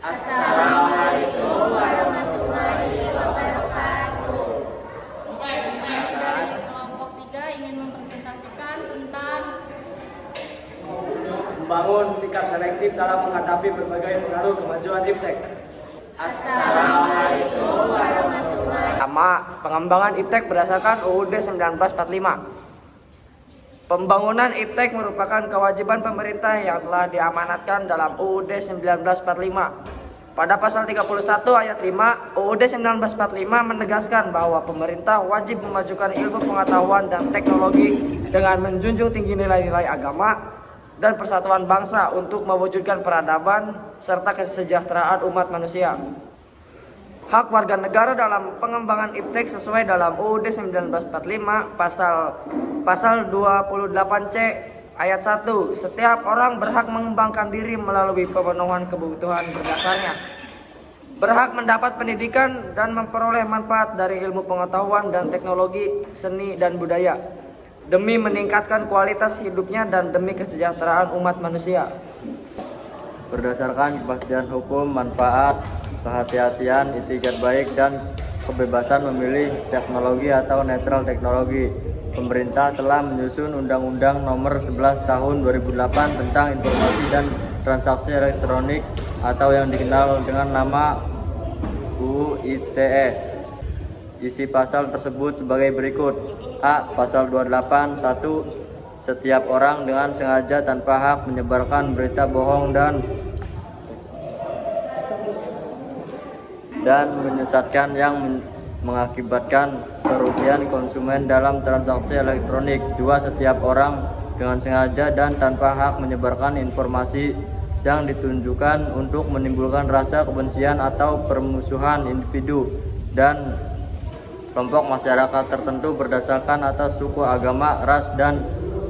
Assalamualaikum warahmatullahi wabarakatuh. Kami dari kelompok 3 ingin mempresentasikan tentang membangun sikap selektif dalam menghadapi berbagai pengaruh kemajuan iptek. Assalamualaikum warahmatullahi. Pertama, pengembangan iptek berdasarkan UUD 1945. Pembangunan iptek merupakan kewajiban pemerintah yang telah diamanatkan dalam UUD 1945. Pada pasal 31 ayat 5, UUD 1945 menegaskan bahwa pemerintah wajib memajukan ilmu pengetahuan dan teknologi dengan menjunjung tinggi nilai-nilai agama dan persatuan bangsa untuk mewujudkan peradaban serta kesejahteraan umat manusia. Hak warga negara dalam pengembangan iptek sesuai dalam UUD 1945 pasal 28C ayat 1. Setiap orang berhak mengembangkan diri melalui pemenuhan kebutuhan berdasarnya. Berhak mendapat pendidikan dan memperoleh manfaat dari ilmu pengetahuan dan teknologi, seni dan budaya demi meningkatkan kualitas hidupnya dan demi kesejahteraan umat manusia. Berdasarkan kepastian hukum, manfaat, kehati-hatian, itikat baik, dan kebebasan memilih teknologi atau netral teknologi, pemerintah telah menyusun Undang-Undang Nomor 11 Tahun 2008 tentang Informasi dan Transaksi Elektronik atau yang dikenal dengan nama UU ITE. Isi pasal tersebut sebagai berikut. A. Pasal 28 1. Setiap orang dengan sengaja tanpa hak menyebarkan berita bohong dan menyesatkan yang mengakibatkan kerugian konsumen dalam transaksi elektronik. 2. Setiap orang dengan sengaja dan tanpa hak menyebarkan informasi yang ditunjukkan untuk menimbulkan rasa kebencian atau permusuhan individu dan kelompok masyarakat tertentu berdasarkan atas suku, agama, ras, dan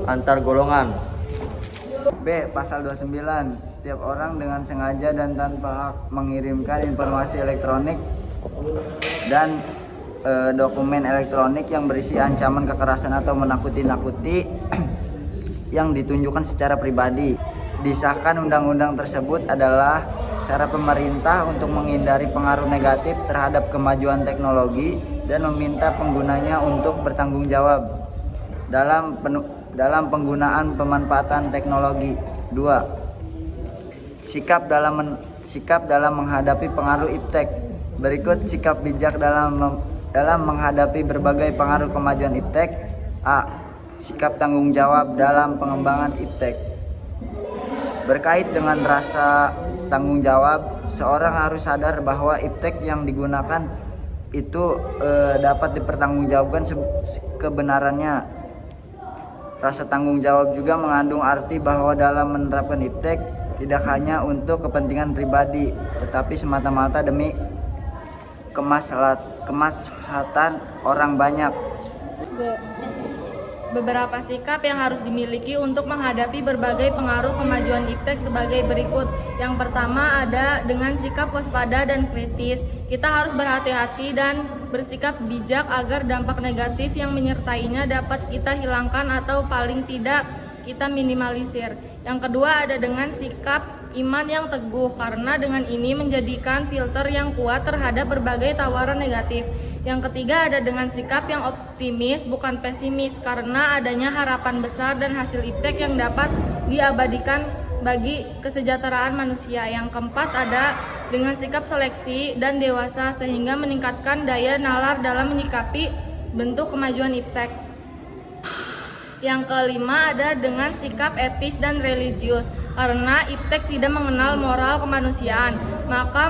antar golongan. B. Pasal 29. Setiap orang dengan sengaja dan tanpa hak mengirimkan informasi elektronik dan dokumen elektronik yang berisi ancaman kekerasan atau menakuti-nakuti yang ditunjukkan secara pribadi. Disahkan undang-undang tersebut adalah cara pemerintah untuk menghindari pengaruh negatif terhadap kemajuan teknologi dan meminta penggunanya untuk bertanggung jawab dalam penggunaan pemanfaatan teknologi. 2. Sikap dalam menghadapi pengaruh iptek. Berikut sikap bijak dalam menghadapi berbagai pengaruh kemajuan iptek. A. Sikap tanggung jawab dalam pengembangan iptek. Berkait dengan rasa tanggung jawab, seorang harus sadar bahwa iptek yang digunakan itu dapat dipertanggungjawabkan kebenarannya. Rasa tanggung jawab juga mengandung arti bahwa dalam menerapkan iptek tidak hanya untuk kepentingan pribadi, tetapi semata-mata demi kemaslahatan orang banyak. beberapa sikap yang harus dimiliki untuk menghadapi berbagai pengaruh kemajuan iptek sebagai berikut. Yang pertama ada dengan sikap waspada dan kritis. Kita harus berhati-hati dan bersikap bijak agar dampak negatif yang menyertainya dapat kita hilangkan atau paling tidak kita minimalisir. Yang kedua ada dengan sikap iman yang teguh, karena dengan ini menjadikan filter yang kuat terhadap berbagai tawaran negatif. Yang ketiga ada dengan sikap yang optimis bukan pesimis, karena adanya harapan besar dan hasil iptek yang dapat diabadikan bagi kesejahteraan manusia. Yang keempat ada dengan sikap seleksi dan dewasa sehingga meningkatkan daya nalar dalam menyikapi bentuk kemajuan iptek. Yang kelima ada dengan sikap etis dan religius, karena iptek tidak mengenal moral kemanusiaan, maka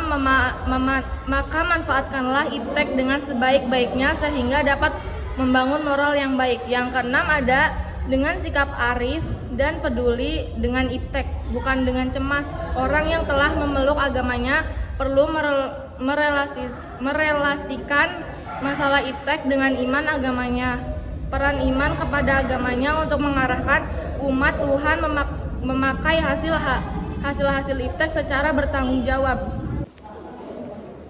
manfaatkanlah iptek dengan sebaik-baiknya sehingga dapat membangun moral yang baik. Yang keenam ada dengan sikap arif dan peduli dengan iptek, bukan dengan cemas. Orang yang telah memeluk agamanya perlu merelasikan masalah iptek dengan iman agamanya. Peran iman kepada agamanya untuk mengarahkan umat Tuhan memakai hasil iptek secara bertanggung jawab.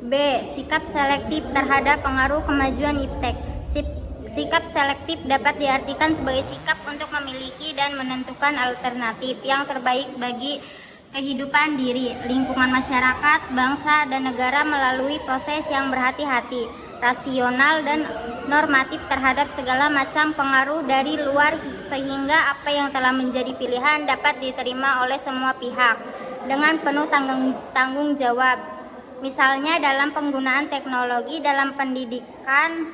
B. Sikap selektif terhadap pengaruh kemajuan iptek. Sikap selektif dapat diartikan sebagai sikap untuk memiliki dan menentukan alternatif yang terbaik bagi kehidupan diri, lingkungan masyarakat, bangsa, dan negara melalui proses yang berhati-hati, rasional, dan normatif terhadap segala macam pengaruh dari luar sehingga apa yang telah menjadi pilihan dapat diterima oleh semua pihak dengan penuh tanggung jawab. Misalnya dalam penggunaan teknologi dalam pendidikan,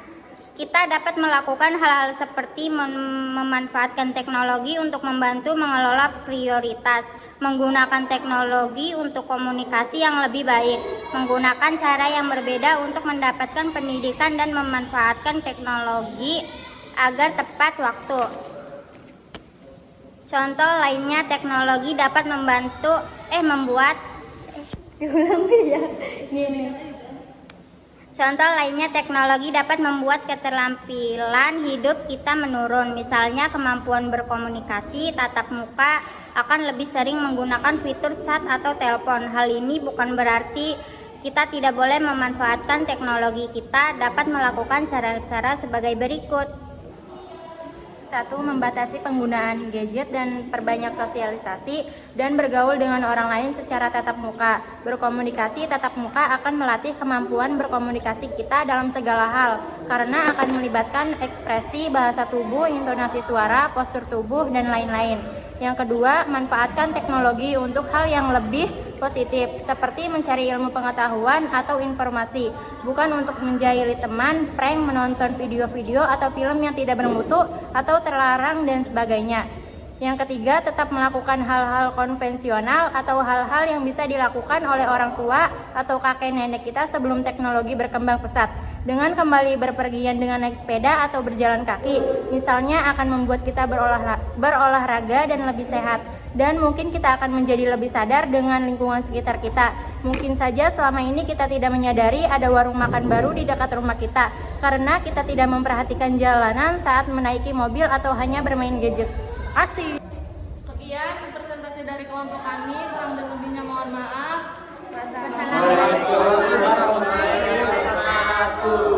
kita dapat melakukan hal-hal seperti memanfaatkan teknologi untuk membantu mengelola prioritas, menggunakan teknologi untuk komunikasi yang lebih baik, menggunakan cara yang berbeda untuk mendapatkan pendidikan dan memanfaatkan teknologi agar tepat waktu. Contoh lainnya, teknologi dapat Contoh lainnya, teknologi dapat membuat keterampilan hidup kita menurun. Misalnya, kemampuan berkomunikasi tatap muka akan lebih sering menggunakan fitur chat atau telepon. Hal ini bukan berarti kita tidak boleh memanfaatkan teknologi. Kita dapat melakukan cara-cara sebagai berikut. 1. Membatasi penggunaan gadget dan perbanyak sosialisasi dan bergaul dengan orang lain secara tatap muka. Berkomunikasi tatap muka akan melatih kemampuan berkomunikasi kita dalam segala hal, karena akan melibatkan ekspresi, bahasa tubuh, intonasi suara, postur tubuh, dan lain-lain. Yang kedua, manfaatkan teknologi untuk hal yang lebih positif, seperti mencari ilmu pengetahuan atau informasi, bukan untuk menjahili teman, prank, menonton video-video atau film yang tidak bermutu atau terlarang, dan sebagainya. Yang ketiga, tetap melakukan hal-hal konvensional atau hal-hal yang bisa dilakukan oleh orang tua atau kakek nenek kita sebelum teknologi berkembang pesat. Dengan kembali berpergian dengan naik sepeda atau berjalan kaki, misalnya akan membuat kita berolahraga dan lebih sehat. Dan mungkin kita akan menjadi lebih sadar dengan lingkungan sekitar kita. Mungkin saja selama ini kita tidak menyadari ada warung makan baru di dekat rumah kita, karena kita tidak memperhatikan jalanan saat menaiki mobil atau hanya bermain gadget. Asik. Sekian presentasi dari kelompok kami, kurang dan lebihnya mohon maaf. Wassalamualaikum.